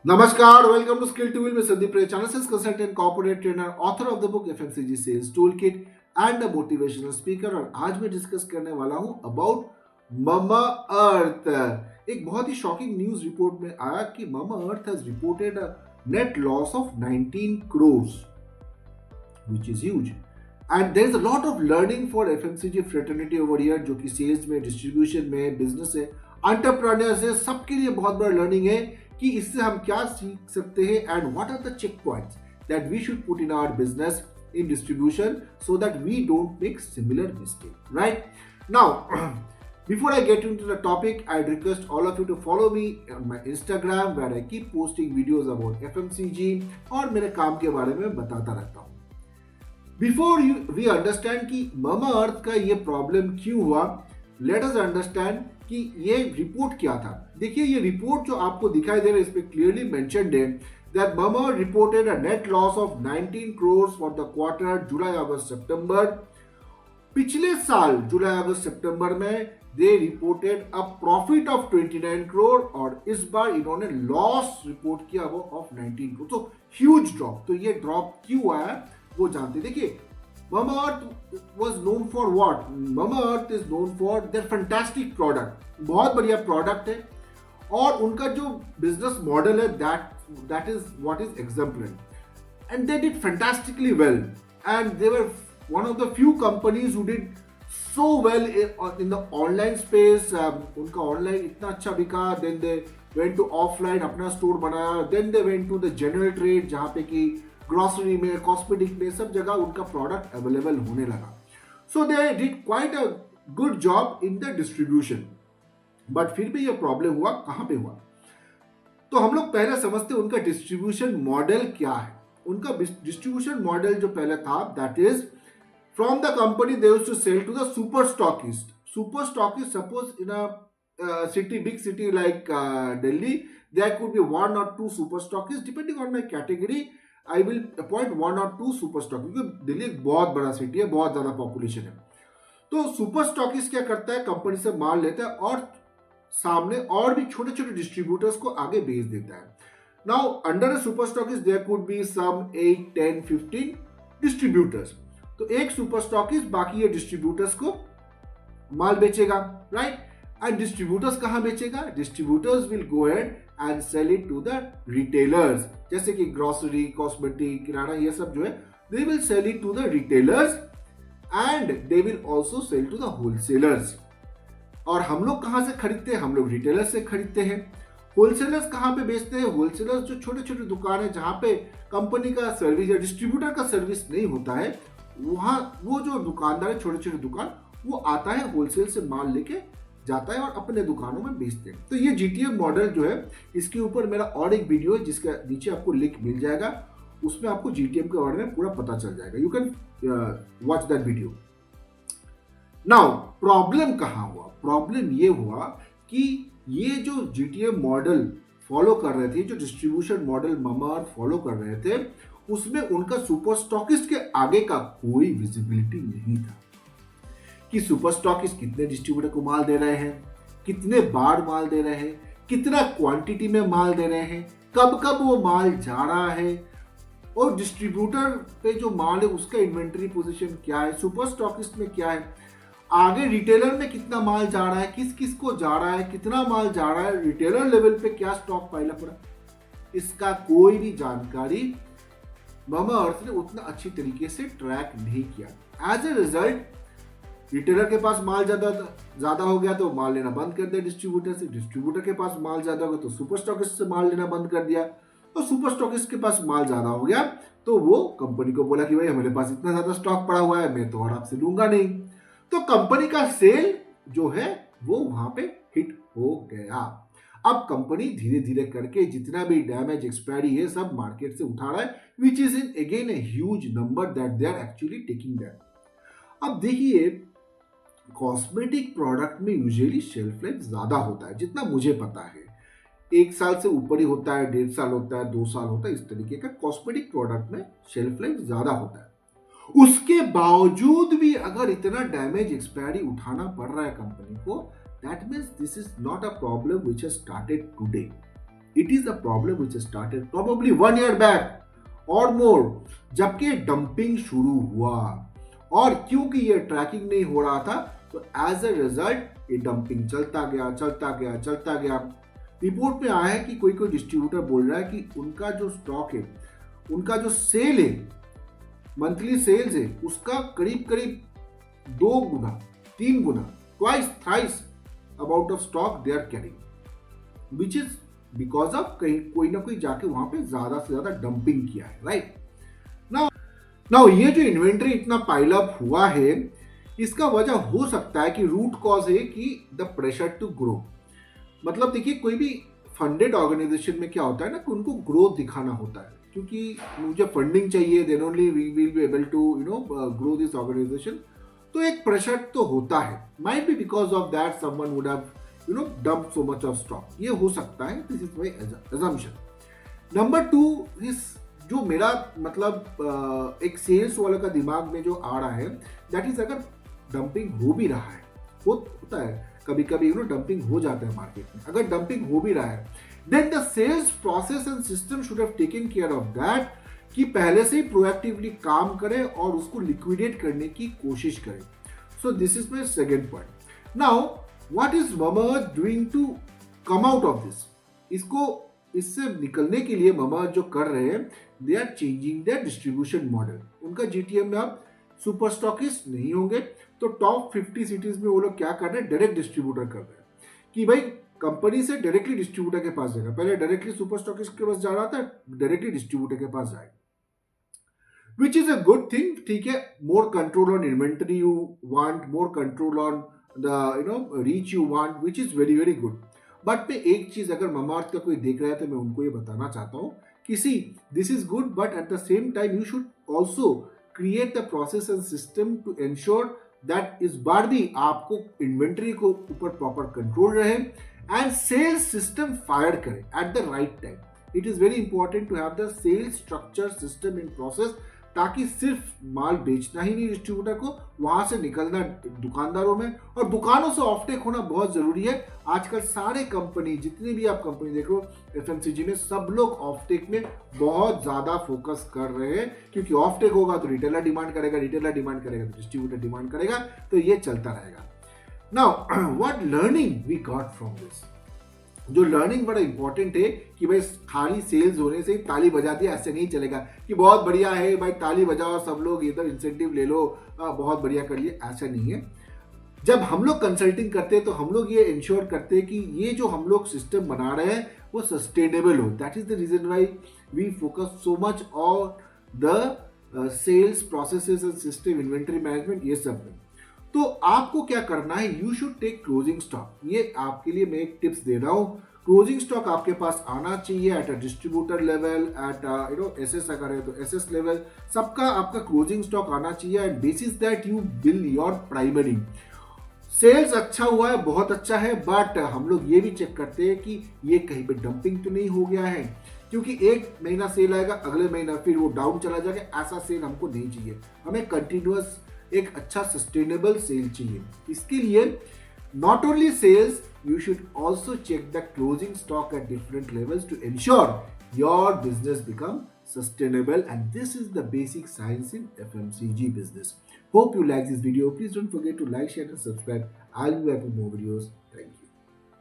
Namaskar, welcome to Skill to Wheel with Sandeep Ray, channel sales consultant, corporate trainer, author of the book FMCG Sales Toolkit and a motivational speaker। और आज मैं discuss करने वाला हूं about mama अर्थ। एक बहुत ही shocking news report में आया कि mama earth has reported a net loss of 19 crores, which is huge. And there is a lot of learning for FMCG fraternity over here, जो कि सेल्स में, डिस्ट्रीब्यूशन में, business है, एंटरप्रेन्योर्स है, सबके लिए बहुत बड़ा लर्निंग है कि इससे हम क्या सीख सकते हैं and what are the check points that we should put in our business in distribution so that we don't make similar mistake, right? Now before I get into the topic, I'd request all of you to follow me on my Instagram where I keep posting videos about FMCG और मेरे काम के बारे में बताता रहता हूँ। Before we understand कि ममा अर्थ का ये प्रॉब्लम क्यों हुआ, लेट अस अंडरस्टैंड कि ये रिपोर्ट क्या था। देखिए, ये रिपोर्ट जो आपको दिखाई दे रहा है इस पे क्लियरली मेंशन्ड है that Mama reported a net loss of 19 crores for the quarter July August September. पिछले साल जुलाई अगस्त सितंबर में they reported a profit of 29 crore और इस बार इन्होंने लॉस रिपोर्ट किया वो ऑफ 19 crore। तो ह्यूज ड्रॉप। तो ये ड्रॉप क्यों आया वो जानते। देखिए, Mama Earth was known for what? Mama Earth is known for their fantastic product. बहुत बढ़िया प्रोडक्ट है और उनका जो बिजनेस मॉडल है that is what is exemplary. And they did fantastically well. And they were one of the few companies who did so well in the online space. उनका online इतना अच्छा बिका. Then they went to offline, अपना store बनाया. Then they went to the general trade जहाँ पे कि grocery में, कॉस्मेटिक में, सब जगह उनका प्रोडक्ट अवेलेबल होने लगा। So they did quite a good job in the distribution. But फिर भी ये प्रॉब्लम हुआ, कहां पे हुआ? तो हम लोग पहले समझते हैं उनका डिस्ट्रीब्यूशन मॉडल क्या है। उनका डिस्ट्रीब्यूशन मॉडल जो पहले था that is from the company they used to sell to the super stockist. Super stockist suppose in a city, big city like Delhi, there could be one or two super stockists depending on my category. I will appoint one और two super stock, क्योंकि दिल्ली एक बहुत बड़ा city है, बहुत ज्यादा population है। तो सुपर स्टॉकिस्ट क्या करता है, कंपनी से माल लेता है और सामने और भी छोटे छोटे डिस्ट्रीब्यूटर्स को आगे बेच देता है। Now under a super stockist there could be some 8, 10, 15 distributors. तो एक सुपर स्टॉकिस्ट बाकी ये डिस्ट्रीब्यूटर्स को माल बेचेगा, राइट? एंड डिस्ट्रीब्यूटर्स कहां बेचेगा? Distributors will go ahead and sell it to the retailers, जैसे कि ग्रोसरी, कॉस्मेटिक, किराना, ये सब जो है they will sell it to the retailers and they will also sell to the wholesalers. और हम लोग कहां से खरीदते हैं? हम लोग रिटेलर्स से खरीदते हैं। होलसेलर्स कहां पे बेचते हैं? होलसेलर्स जो छोटे छोटे दुकान है जहां पे कंपनी का सर्विस या डिस्ट्रीब्यूटर का सर्विस नहीं होता है, वहां वो जो दुकानदार है, छोटे छोटे दुकान, वो आता है होलसेल से माल लेके जाता है और अपने दुकानों में बेचते हैं। तो ये जीटीएम मॉडल जो है, इसके ऊपर मेरा और एक वीडियो है जिसका नीचे आपको लिंक मिल जाएगा, उसमें आपको जीटीएम के बारे में पूरा पता चल जाएगा। You can watch that video. Now problem कहां हुआ? प्रॉब्लम ये हुआ कि ये जो जीटीएम मॉडल फॉलो कर रहे थे, जो डिस्ट्रीब्यूशन मॉडल ममा अर्थ फॉलो कर रहे थे, उसमें उनका सुपर स्टॉकिस्ट के आगे का कोई विजिबिलिटी नहीं था कि सुपर स्टॉकिस्ट कितने डिस्ट्रीब्यूटर को माल दे रहे हैं, कितने बार माल दे रहे हैं, कितना क्वांटिटी में माल दे रहे हैं, कब कब वो माल जा रहा है, और डिस्ट्रीब्यूटर पे जो माल है उसका इन्वेंटरी पोजीशन क्या है, सुपर स्टॉकिस्ट में क्या है, आगे रिटेलर में कितना माल जा रहा है, किस किस को जा रहा है, कितना माल जा रहा है, रिटेलर लेवल पे क्या स्टॉक पाइल अप, इसका कोई भी जानकारी ममा अर्थ ने उतना अच्छी तरीके से ट्रैक नहीं किया। एज ए रिजल्ट रिटेलर के पास माल ज्यादा हो गया तो माल लेना बंद कर दिया डिस्ट्रीब्यूटर से, डिस्ट्रीब्यूटर के पास माल ज्यादा हो गया तो सुपर स्टॉकिस्ट से माल लेना बंद कर दिया, और सुपर स्टॉकिस्ट के पास माल ज्यादा हो गया तो वो कंपनी को बोला कि भाई हमारे पास इतना ज्यादा स्टॉक पड़ा हुआ है, मैं तो और आपसे लूंगा नहीं। तो कंपनी का सेल जो है वो वहां पे हिट हो गया। अब कंपनी धीरे धीरे करके जितना भी डैमेज, एक्सपायरी है, सब मार्केट से उठा रहा है, which is in again a huge number that they are actually taking that. अब देखिए, कॉस्मेटिक प्रोडक्ट में यूजुअली शेल्फ लाइफ ज्यादा होता है, जितना मुझे पता है 1 साल से ऊपर ही होता है, 1.5 साल होता है, 2 साल होता है, इस तरीके का कॉस्मेटिक प्रोडक्ट में शेल्फ लाइफ ज्यादा होता है। उसके बावजूद भी अगर इतना डैमेज, एक्सपायरी उठाना पड़ रहा है कंपनी को, that means this is not a problem which has started today. It is a problem which started probably 1 year back or more, जबकि डंपिंग शुरू हुआ। और क्योंकि ये ट्रैकिंग नहीं हो रहा था, तो एज अ रिजल्ट ये डंपिंग चलता गया चलता गया चलता गया। रिपोर्ट में आया है कि कोई कोई डिस्ट्रीब्यूटर बोल रहा है कि उनका जो स्टॉक है, उनका जो सेल है, मंथली सेल्स है, उसका करीब करीब 2 गुना 3 गुना, twice thrice amount of stock they are carrying, which is because of कहीं कोई ना कोई जाके वहां पे ज्यादा से ज्यादा डंपिंग किया है, राइट। नाउ नाउ ये जो इन्वेंट्री इतना पाइल अप हुआ है, इसका वजह हो सकता है कि रूट कॉज है कि द प्रेशर टू ग्रो। मतलब देखिए, कोई भी फंडेड ऑर्गेनाइजेशन में क्या होता है ना, कि उनको ग्रोथ दिखाना होता है, क्योंकि मुझे फंडिंग चाहिए, then only we will be able to grow this organization. तो एक प्रेशर तो होता है, might be because of that someone would have dump so much of stock, ये हो सकता है, this is my assumption. Number 2 इस जो मेरा मतलब एक सेल्स वाले का दिमाग में जो आ रहा है, दैट इज अगर डंपिंग हो भी रहा है, होता है कभी कभी डंपिंग हो जाता है मार्केट में, अगर डंपिंग हो भी रहा है, then the sales process and system should have taken care of that, कि पहले से ही प्रोएक्टिवली काम करें और उसको लिक्विडेट करने की कोशिश करें। So this is my second point. Now what is Mamaearth doing to come out of this? इससे निकलने के लिए Mamaearth जो कर रहे हैं, they are changing their distribution model. उनका जीटीएम में अब सुपर स्टॉकिस्ट नहीं होंगे, तो टॉप 50 सिटीज में वो लोग क्या कर रहे हैं, डायरेक्ट डिस्ट्रीब्यूटर कर रहे हैं, कि भाई कंपनी से डायरेक्टली डिस्ट्रीब्यूटर के पास जाएगा। पहले डायरेक्टली सुपर स्टॉकिस्ट के पास जा रहा था, डायरेक्टली डिस्ट्रीब्यूटर के पास जाएगा, which is a good thing, ठीक है। More control on inventory you want, more control on the reach you want, which is very very good. But मैं एक चीज, अगर Mamaearth का कोई देख रहा है, तो मैं उनको ये बताना चाहता हूँ कि see, this is good, but at the same time you should also create the process and system to ensure that इस बार भी आपको इन्वेंट्री को ऊपर प्रॉपर कंट्रोल रहे एंड सेल्स सिस्टम फायर करे at the right time. It is very important to have the sales structure system in process, ताकि सिर्फ माल बेचना ही नहीं डिस्ट्रीब्यूटर को, वहां से निकलना दुकानदारों में, और दुकानों से ऑफटेक होना बहुत जरूरी है। आजकल सारे कंपनी, जितनी भी आप कंपनी देख लो एफएमसीजी में, सब लोग ऑफटेक में बहुत ज्यादा फोकस कर रहे हैं, क्योंकि ऑफटेक होगा तो रिटेलर डिमांड करेगा, रिटेलर डिमांड करेगा तो डिस्ट्रीब्यूटर डिमांड करेगा, तो ये चलता रहेगा। Now what learning we got from this? जो लर्निंग बड़ा इंपॉर्टेंट है कि भाई खाली सेल्स होने से ही ताली बजा दिया, ऐसे नहीं चलेगा कि बहुत बढ़िया है भाई ताली बजाओ सब लोग, इधर इंसेंटिव ले लो, बहुत बढ़िया कर लिए, ऐसा नहीं है। जब हम लोग कंसल्टिंग करते हैं, तो हम लोग ये इंश्योर करते हैं कि ये जो हम लोग सिस्टम बना रहे हैं वो सस्टेनेबल हो। That is the reason why we focus so much on the sales processes and system, inventory management, ये सब में। तो आपको क्या करना है, you should take closing stock. ये आपके लिए मैं एक टिप्स दे रहा हूँ। क्लोजिंग स्टॉक आपके पास आना चाहिए at a distributor level, at SS अगर है तो एसएस लेवल, सबका आपका क्लोजिंग स्टॉक आना चाहिए, and basis that you bill your primary. Sales अच्छा हुआ है, बहुत अच्छा है, बट हम लोग ये भी चेक करते हैं कि ये कहीं पे डंपिंग तो नहीं हो गया है, क्योंकि एक महीना सेल आएगा, अगले महीना फिर वो डाउन चला जाएगा, ऐसा सेल हमको नहीं चाहिए। हमें कंटिन्यूअस एक अच्छा सस्टेनेबल सेल चाहिए। इसके लिए not only sales, you should also check the closing stock at different levels to ensure your business become sustainable, and this is the basic science in FMCG business. Hope you like this video. Please don't forget to like, share and subscribe. I'll be back with more videos.